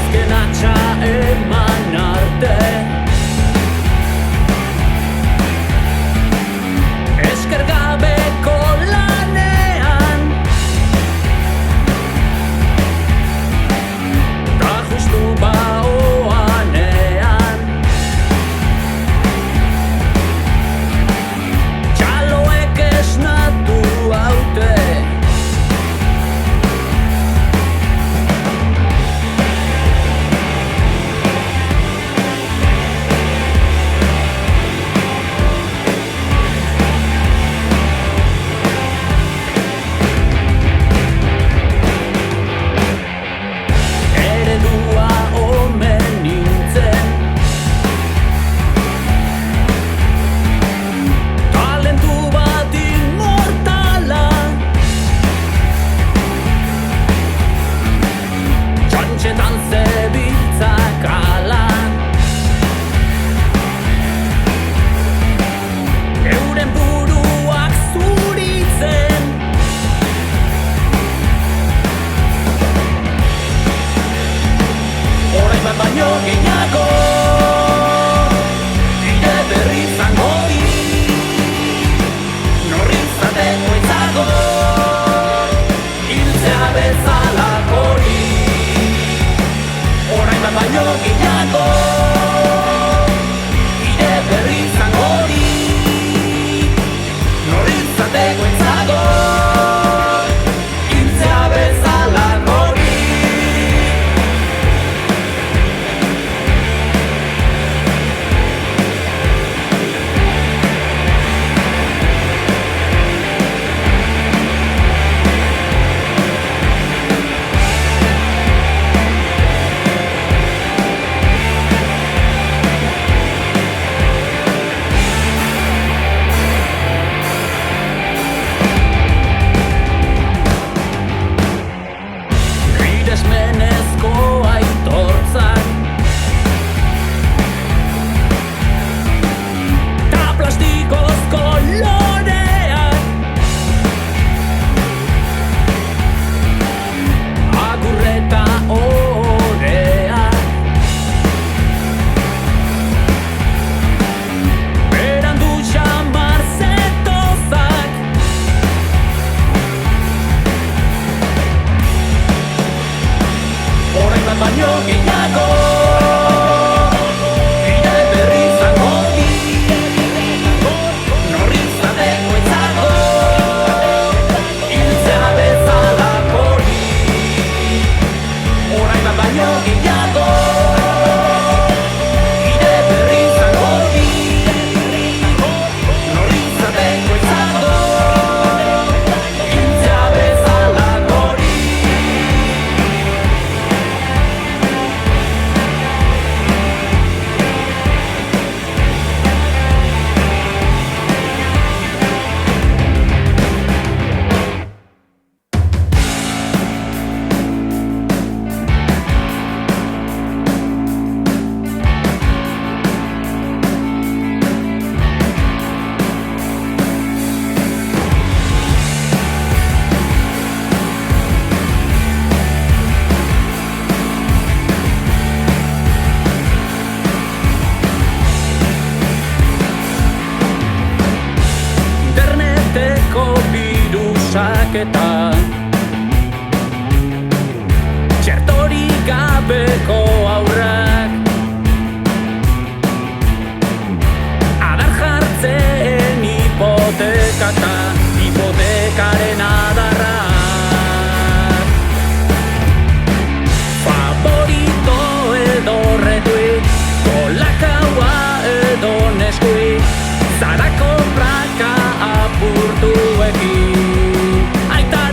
azken atxa eman arte. Esker gabeko lanean ta justu baoanean txaloek esnatu haute. Eredua omen nintzen, talentu bat inmortala, txantxetan zebiltzak ala. Euren buruak zuritzen, orain bat baino gehiago nire berri izango di. Norri izateko itzago hiltzea bezala hori. Orain bat baino gehiago nire berri izango di. Norri izateko itzago hiltzea bezala hori. Bidezmenezko aitortzak ta plastikozko loreak agurreta oreak berandu xamar zetozak. Orain bat baino gehiago nire berri izango di. Norri izateko itzago hiltzea bezala hori. Orain bat baino gehiago nire berri izango di. Norri izateko itzago hiltzea bezala hori. Interneteko birusak eta txertorik gabeko aurrak adar jartzen hipotekata, hipotekaren adarrak. Favorito edo retweet, kolakaua edo neskuit, zarako praka apurtuekin. Aita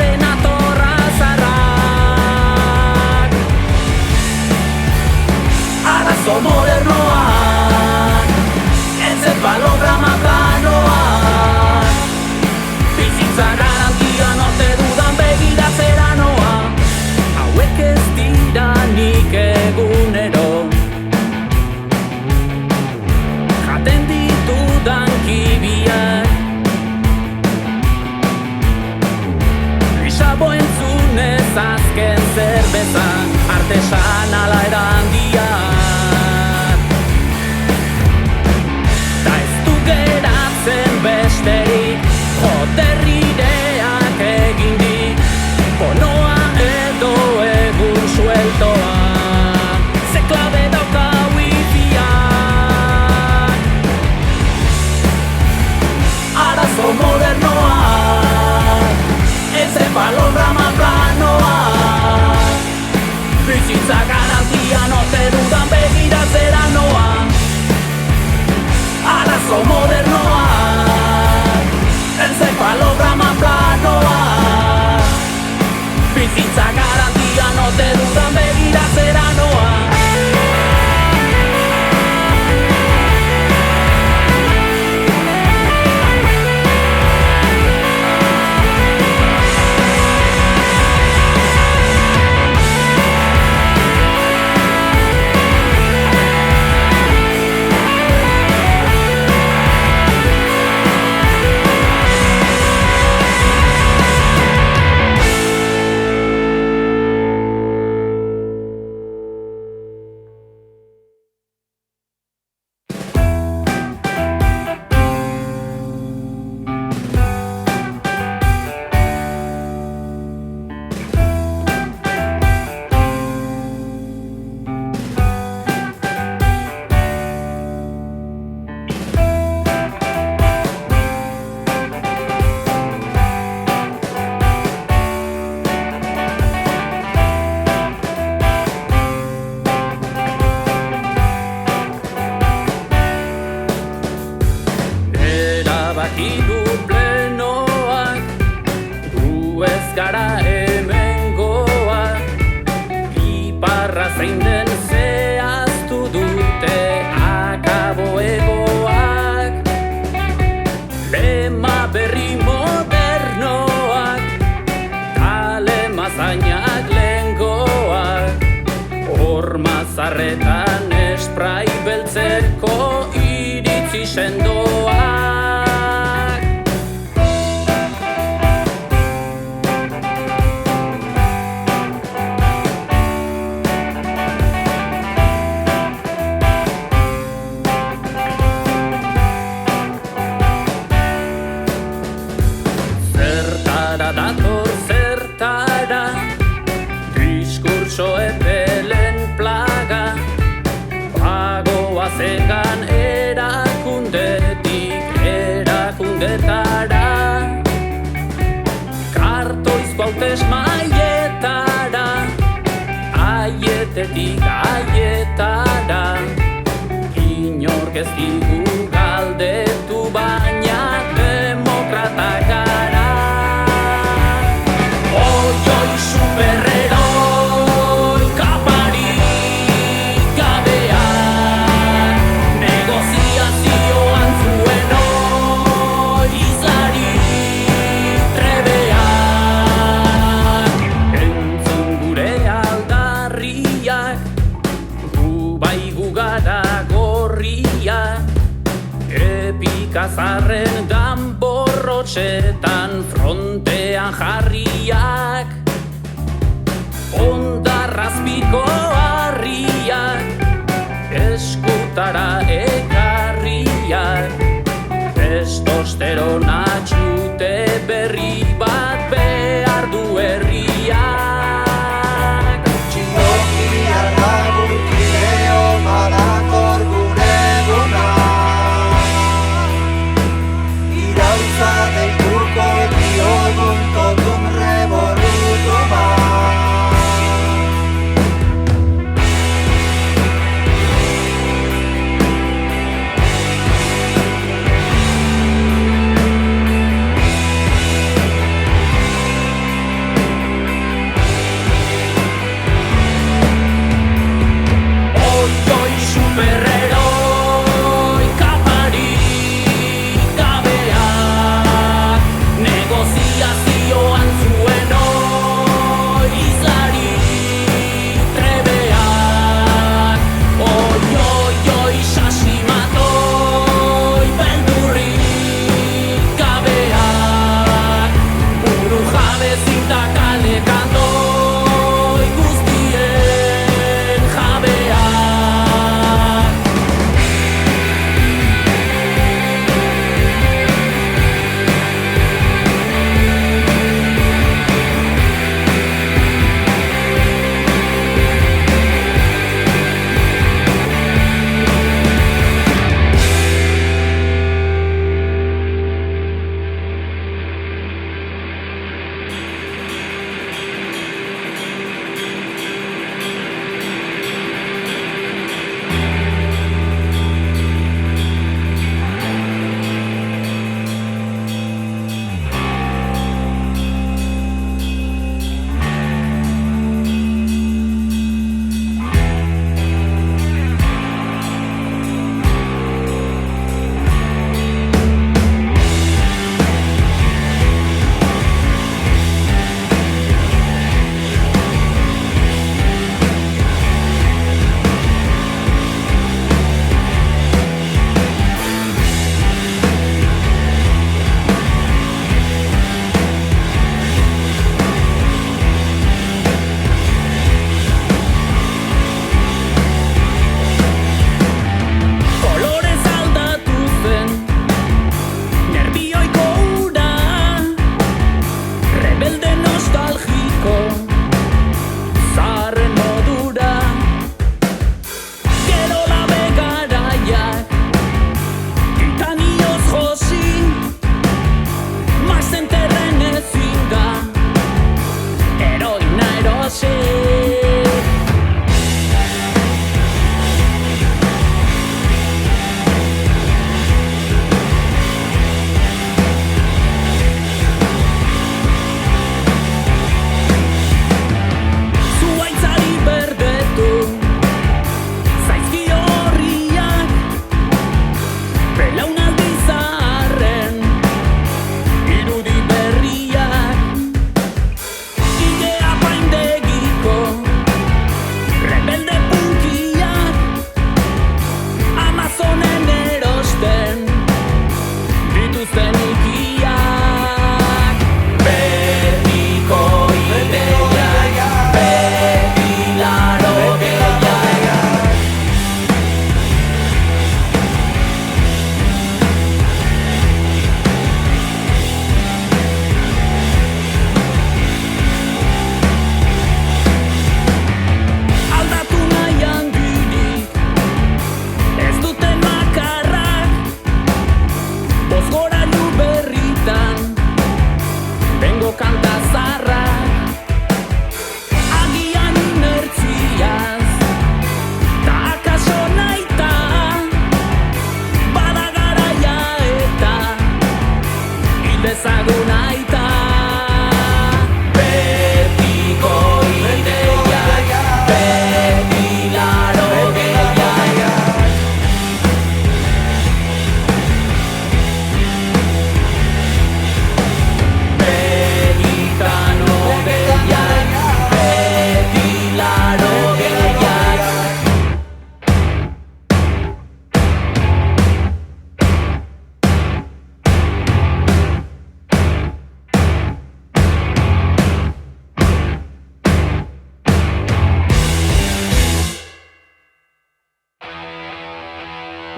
zein den zehaztu dute akaboegoak. Lema berri modernoak, talema zainak lehengoak, horma zarretan esprai beltzeko iritzi sendoak. Zertara dator zertara, diskurtso epelen plaga, pagoa zegan erakundetik erakundetara, kartoizko hautez maietara, aietetik aietara, inork ez digu galdetu baina demokrata gara. Oioi superheroi kaparik gabeak, negoziazioan zuen izari trebeak. Entzun gure aldarriak, gu bai gu gara gorriak, epikazarren danborrotxetan frontean jarriak, ondarrazpiko harriak, eskutara ekarriak, testosterona txute berri bat behar du herriak. Txilokia laburkideo badator gure eguna, irautza deituko diogun totum revolutuma.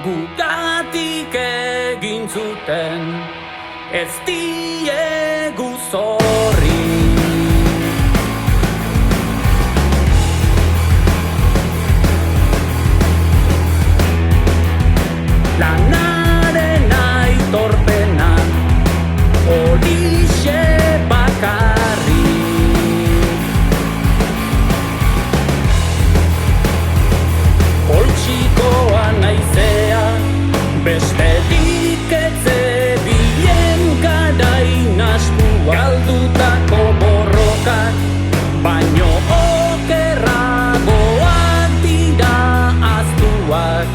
gugatik egin zuten, ez diegu zorri. Lanaren aitorpena horixe bakarrik. Poltsikoa naizea, besterik ez zebilen garain astu galdutako borrokak, baino okerragoak dira ahaztuak.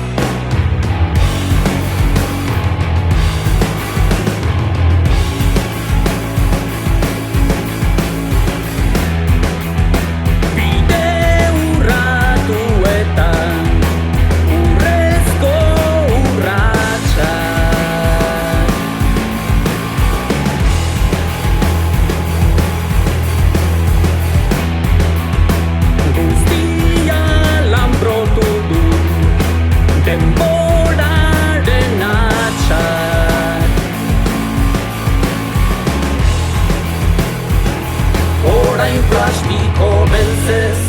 Plastiko beltzez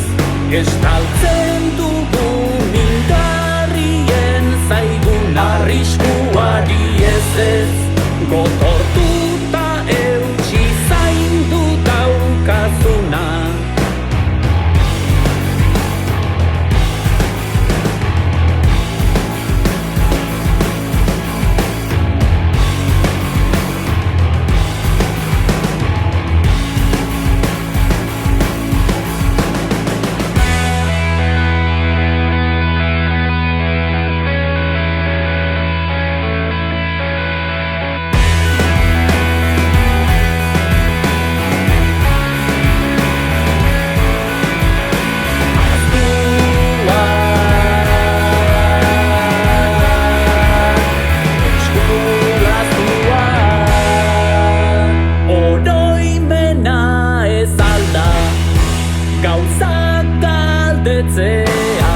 estaltzen dugun indarrien zaigun arriskuari ez gotortuta eutxi zaindu daukazuna. Gauzak galdetzea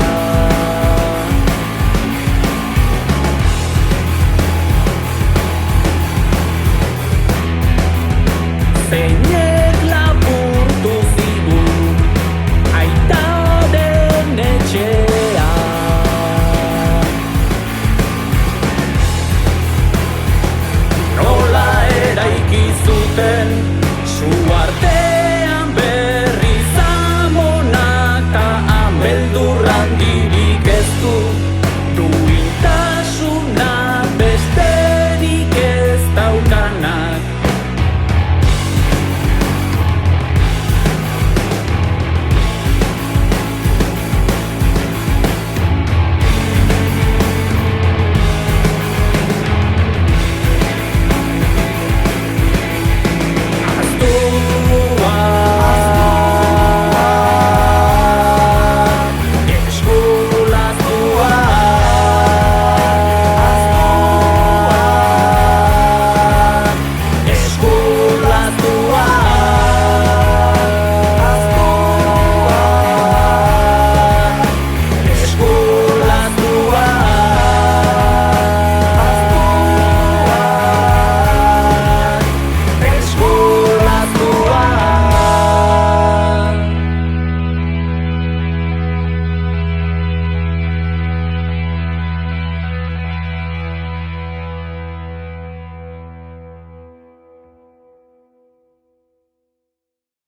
zeinek lapurtu zigun aitaren etxea. Nola eraiki zuten su artean berriz amonak ta beldurrandirik ez du, duintasuna besterik ez daukanak.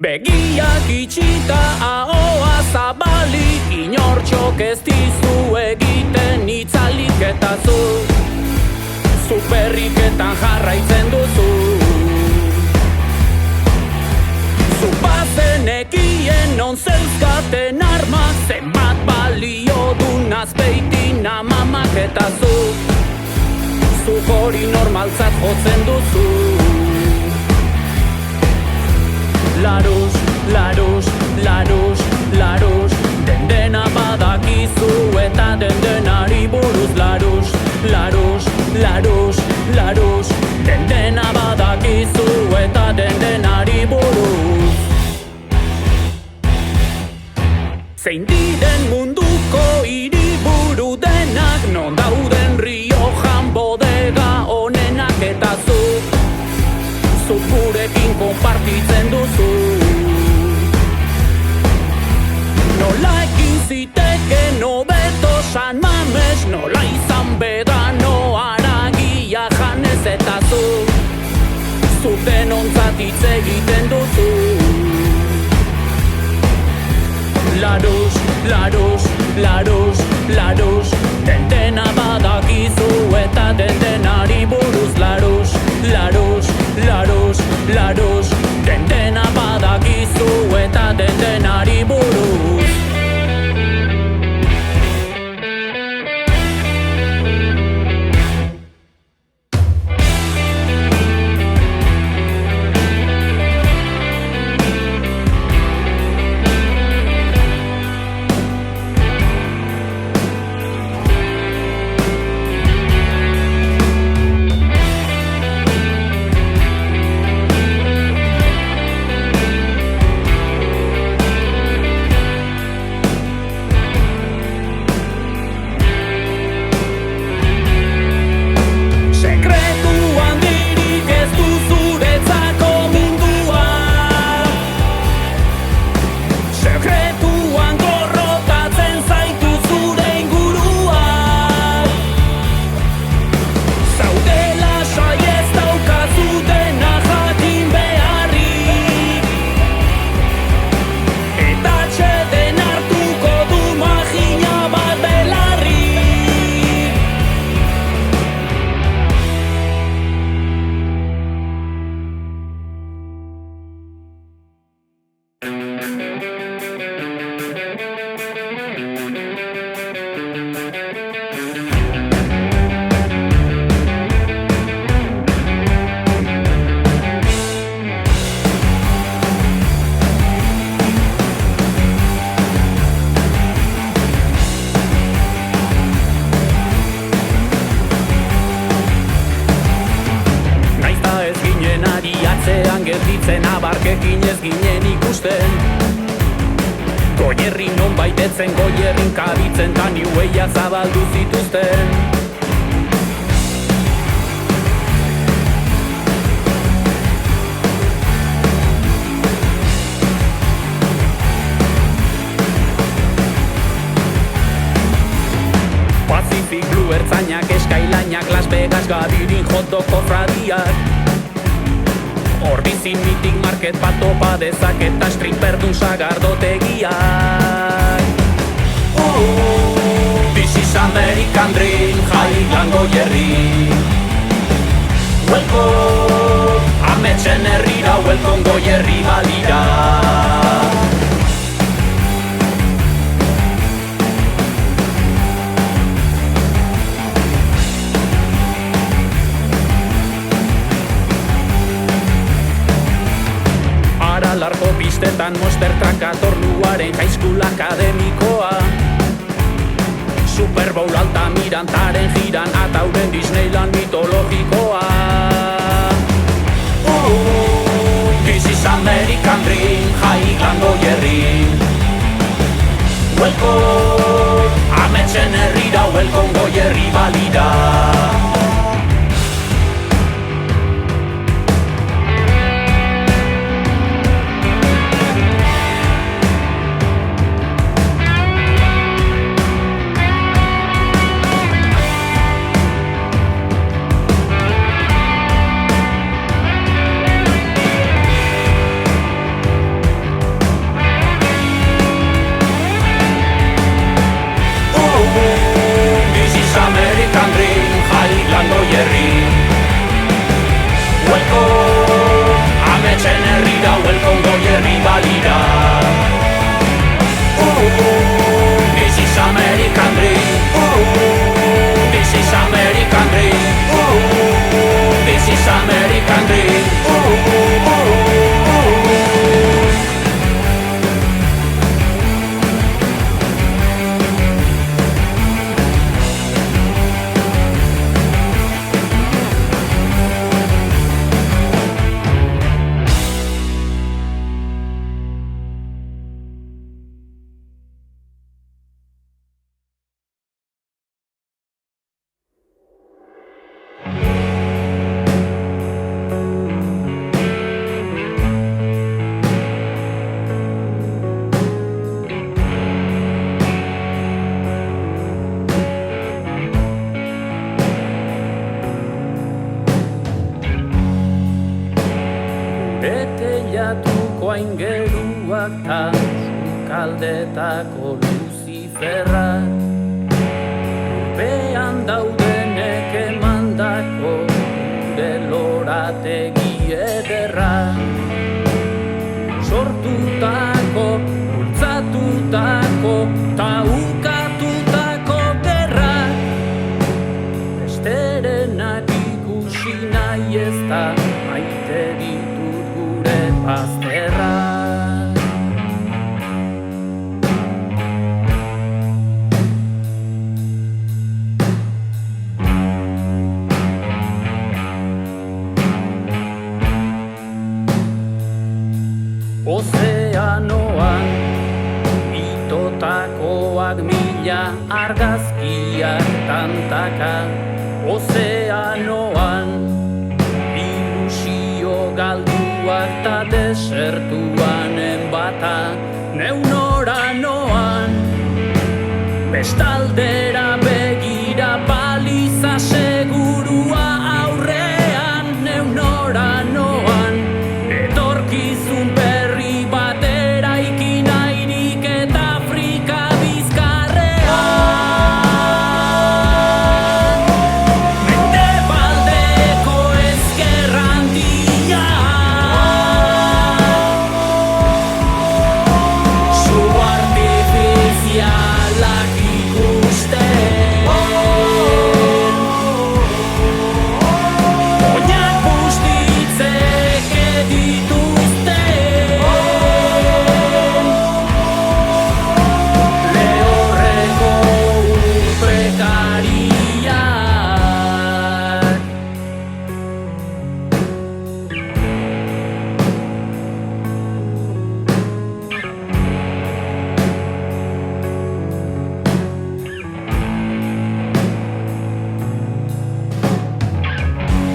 Begiak itxita ahoa zabalik, inortxok ez dizu egiten itzalik eta zu berriketan jarraitzen duzu. Zu bazenekien non zeuzkaten armak, zenbat balio dun azpeitin amamak eta zu hori normaltzat jotzen duzu. Laruz, laruz, laruz, laruz, dendena badakizu eta dendenari buruz. Laruz, laruz, laruz, laruz, dendena badakizu eta dendenari buruz. Zein diren munduko hiriburu denak, non dauden rio San Mames nola izan vegano haragia janez eta zuten ontzat hitz egiten duzu. Laruz, laruz, laruz, laruz, dentena badakizu eta dentenari buruz. Laruz, laruz, laruz, laruz, dentena badakizu eta dentenari buruz. Gelditzen abarkekin ez ginen ikusten Goierri non baitetzen goierrin kabitzen ta New Waya zabaldu zituzten Pacific Blue ertzainak eskailainak Las Vegas Gadirin hotdog kofradiak Hor bizin mitik market bat topa dezaket eta striperdun sagardotegiak This is American Dream, Highland Goierri Welcome, ametsen herrira, welcome Goierri balira Larko pistetan Monster Trucka tornuaren high school akademikoa Super Bowl Altamirantaren jiran atauren Disneyland mitologikoa This is American Dream, Highland Goierri Welcome, ametsen herrira, welcome Goierri balira Zuzetako Luziferra Urpean daudenek emandako gure lorategi ederra Sortutako, bultzatutako, ta ukatutako gerra Besterenak ikusi nahi ez da maite ditut gure bazterra Ozeanoan itotakoak mila argazkiak tantaka Ozeanoan ilusio galduak ta desertuan enbata Neunora noan bestaldera begira baliza segurua aurrean Neunora noan etorkizun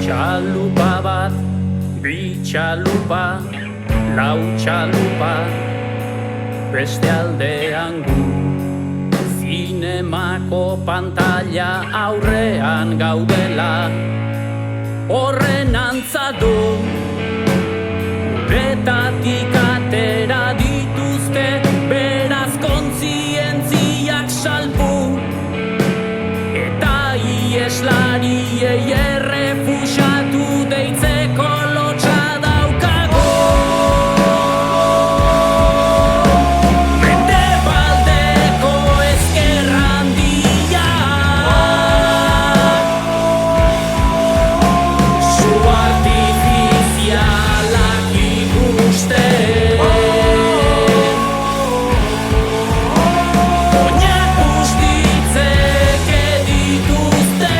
Txalupa bat, bi txalupa, lau txalupa, beste aldean gu Zinemako pantalla aurrean gaudela Horren antzadu, uretatik atera dituzte Beraz kontzientziak salbu Eta ieslariei errefuxatu deitzeko lotsa daukago Mendebaldeko ezker handia Su artifizialak ikusten Oinak bustitzek dituzte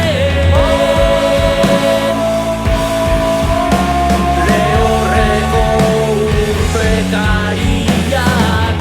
Lehorreko urpekariak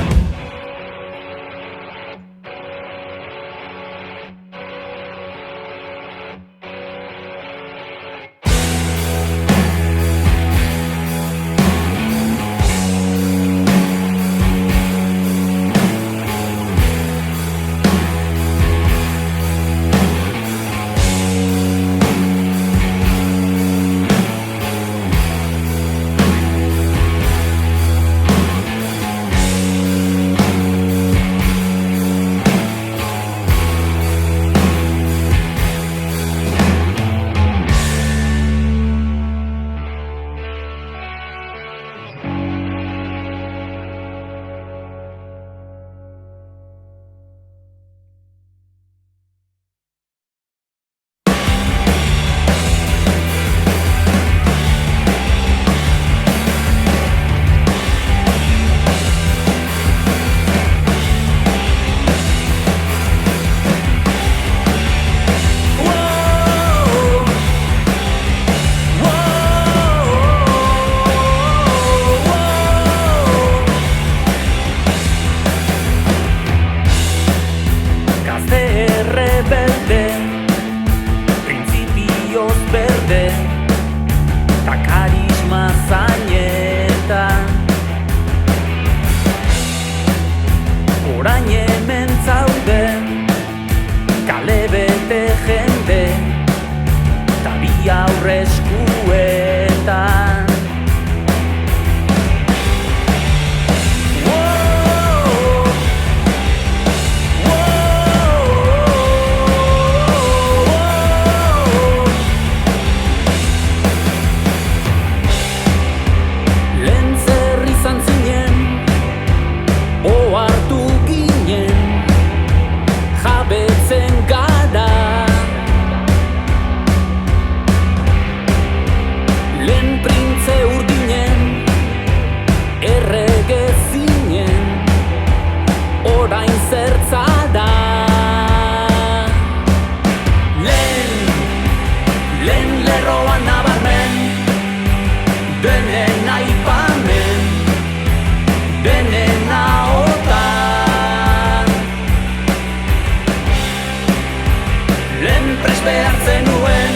prest behar zenuen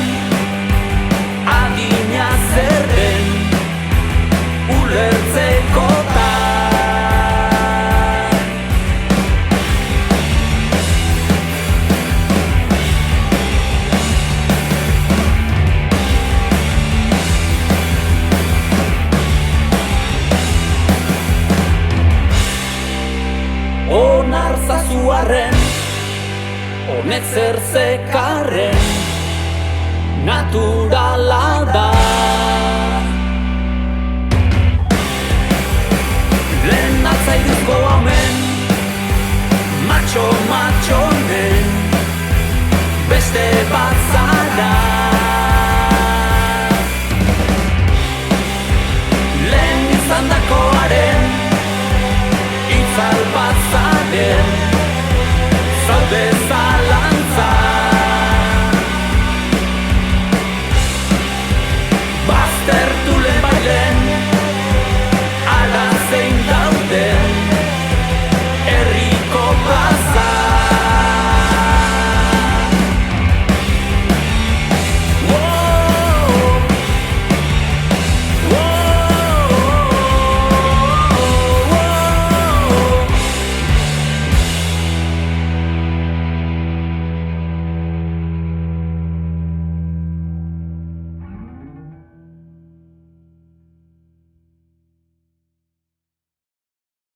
adina zer den ulertzekotan. Onartzazu arren, honek zer zekarren, naturala da. Lehen altzairuzko hamen, macho